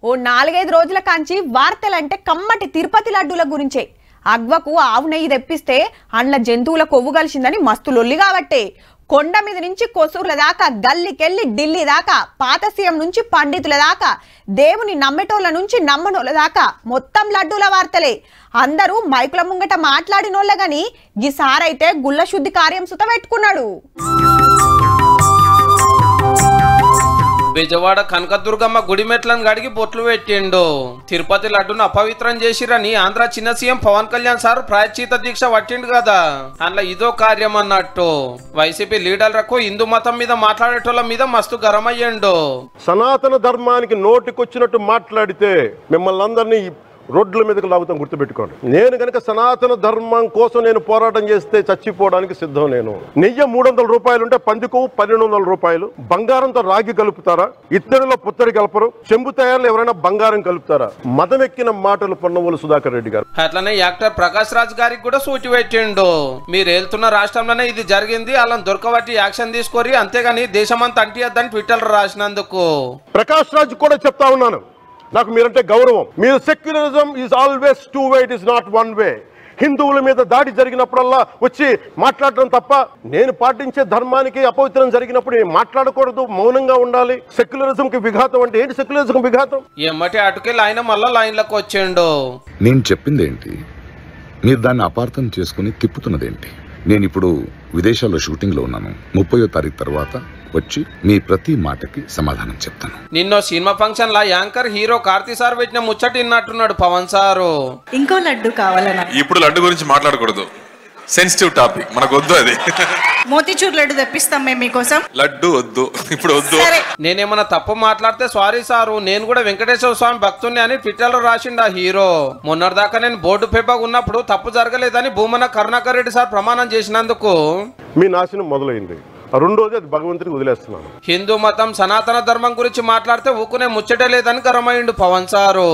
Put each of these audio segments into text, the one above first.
ఓ 4-5 రోజుల కాంచి వార్తలంటే కమ్మటి తిరుపతి లడ్డూల గురించే. అగ్వకు ఆవు నెయ్యి తెప్పిస్తే అండ్ల జంతువుల కొవ్వు కలిసిందని మస్తు లొల్లి కాబట్టే కొండ మీద నుంచి కొసూర్ల దాకా, గల్లికెళ్ళి ఢిల్లీ దాకా, పాత సీఎం నుంచి పండితుల దాకా, దేవుని నమ్మేటోళ్ళ నుంచి నమ్మనోళ్ళ దాకా మొత్తం లడ్డూల వార్తలే. అందరూ మైకుల ముంగట మాట్లాడినోళ్ళ గాని ఈసారైతే గుళ్ళ శుద్ధి కార్యం సుత పెట్టుకున్నాడు. బెజవాడ కనకదుర్గమ్మ గుడి మెట్లను గడిగి బొట్లు పెట్టిండు. తిరుపతి లడ్డును అపవిత్రం చేసిరని ఆంధ్ర చిన్న సీఎం పవన్ కళ్యాణ్ సార్ ప్రాయశ్చిత దీక్ష పట్టిండు కదా, అందులో ఇదో కార్యం అన్నట్టు. వైసీపీ లీడర్లకు హిందూ మతం మీద మాట్లాడేటోళ్ళ మీద మస్తు గరం అయ్యిండు. సనాతన ధర్మానికి నోటికొచ్చినట్టు మాట్లాడితే మిమ్మల్ని అందరినీ రోడ్ల మీదకి లాగుతాం, గుర్తుపెట్టుకోండి. నేను కనుక సనాతన ధర్మం కోసం నేను పోరాటం చేస్తే చచ్చిపోవడానికి సిద్ధం. నేను నెయ్యి 300 రూపాయలు ఉంటే పందికు 1200 రూపాయలు. బంగారంతో రాగి కలుపుతారా? ఇత్తడిలో పుత్తడి కలపరు. చెంబు తయారులో ఎవరైనా బంగారం కలుపుతారా? మతం ఎక్కిన మాటలు పొన్నవోలు సుధాకర్ రెడ్డి గారు. అట్లనే యాక్టర్ ప్రకాష్ రాజ్ గారికి కూడా సూటి పెట్టిండు. మీరు వెళ్తున్న రాష్ట్రంలోనే ఇది జరిగింది, అలా దొరకబట్టి యాక్షన్ తీసుకోరి, అంతేగాని దేశమంతా అంటియద్దని ట్విట్టర్ రాసినందుకు. ప్రకాష్ రాజ్ కూడా చెప్తా ఉన్నాను, నాకు మీరంటే గౌరవం. మీరు secularism is always two way, it is not one way. హిందువుల మీద దాడి జరిగినప్పుడల్లా వచ్చి మాట్లాడడం తప్ప, నేను పాటించే ధర్మానికి అపవిత్రం జరిగినప్పుడు నేను మాట్లాడకూడదు, మౌనంగా ఉండాలి. సెక్యులరిజం కి విఘాతం అంటే ఏంటి? సెక్యులరిజం విఘాతం ఎమ్మటి అటుకెళ్ళి ఆయన మళ్ళా లైన్లకు వచ్చిండు. నేను చెప్పింది ఏంటి, మీరు దాన్ని అపార్థం చేసుకుని తిప్పుతున్నదేంటి? నేను ఇప్పుడు విదేశాల్లో షూటింగ్ లో ఉన్నాను. 30వ తారీఖు తర్వాత వచ్చి మీ ప్రతి మాటకి సమాధానం చెప్తాను. నిన్నో సినిమా ఫంక్షన్ లా యాంకర్ హీరో కార్తీ సార్ పెట్టిన ముచ్చటిన్నట్టున్నాడు పవన్ సారు. ఇంకో లడ్డు కావాలన్నా? ఇప్పుడు లడ్డు గురించి మాట్లాడకూడదు, సెన్సిటివ్ టాపిక్, మనకు వద్దు అది. మోతీచూర్ లడ్డు తెప్పిస్తాం మేము మీకోసం. లడ్డు వద్దు, ఇప్పుడు వద్దు. నేనేమన్నా తప్పు మాట్లాడితే సారీ సారు, నేను కూడా వెంకటేశ్వర స్వామి భక్తుని అని ట్విట్టర్ లో రాసిండు ఆ హీరో. మొన్నటిదాకా నేను బోర్డు పేపర్ ఉన్నప్పుడు తప్పు జరగలేదని భూమన కరుణాకర్ రెడ్డి సార్ ప్రమాణం చేసినందుకు మీ నాశనం మొదలైంది. రెండోది అది భగవంతుడికి వదిలేస్తున్నాను. హిందూ మతం సనాతన ధర్మం గురించి మాట్లాడితే ఊకునే ముచ్చటే లేదని గరమైండు పవన్ సారు.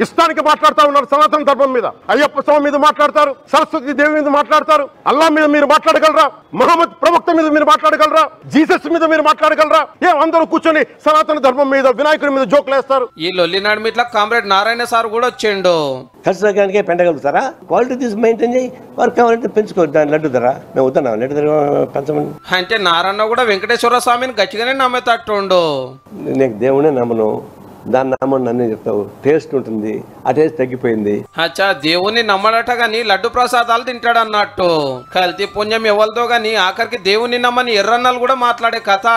ఇష్టానికి మాట్లాడుతా ఉన్నారు. సనాతన ధర్మం మీద, అయ్యప్ప స్వామి మీద మాట్లాడతారు, సరస్వతి దేవి మీద మాట్లాడతారు, అల్లా మీద మీరు మాట్లాడగలరా? మహమ్మద్ ప్రవక్త మీద మీరు మాట్లాడగలరా? జీసస్ మీద మీరు మాట్లాడగలరా? అందరూ కూర్చొని సనాతన ధర్మం మీద, వినాయకుడి మీద జోకులు వేస్తారు. ఈ లొల్లి నడిమిట్లా కామ్రేడ్ నారాయణ సార్ కూడా వచ్చిండు. ఖర్చుకే పెంచగలుగుతారా? క్వాలిటీ తీసి మెయింటైన్ చేయి, వర్క్ కావాలంటే పెంచుకో. లడ్డు ధర మేము వద్దాం, లడ్డు ధర పెంచమని. అంటే నారాయణ కూడా వెంకటేశ్వర స్వామిని గట్టిగానే నమ్మేటట్టుండు. నేను దేవుడే నమ్మను, దాన్ని నమ్మను నన్నే చెప్తావు. టేస్ట్ ఉంటుంది, ఆ టేస్ట్ తగ్గిపోయింది. అచ్చా, దేవుని నమ్మడట గాని లడ్డు ప్రసాదాలు తింటాడు అన్నట్టు. కల్తీ పుణ్యం ఎవరిదో గాని ఆఖరికి దేవుని నమ్మని ఎర్రన్నలు కూడా మాట్లాడే కథ.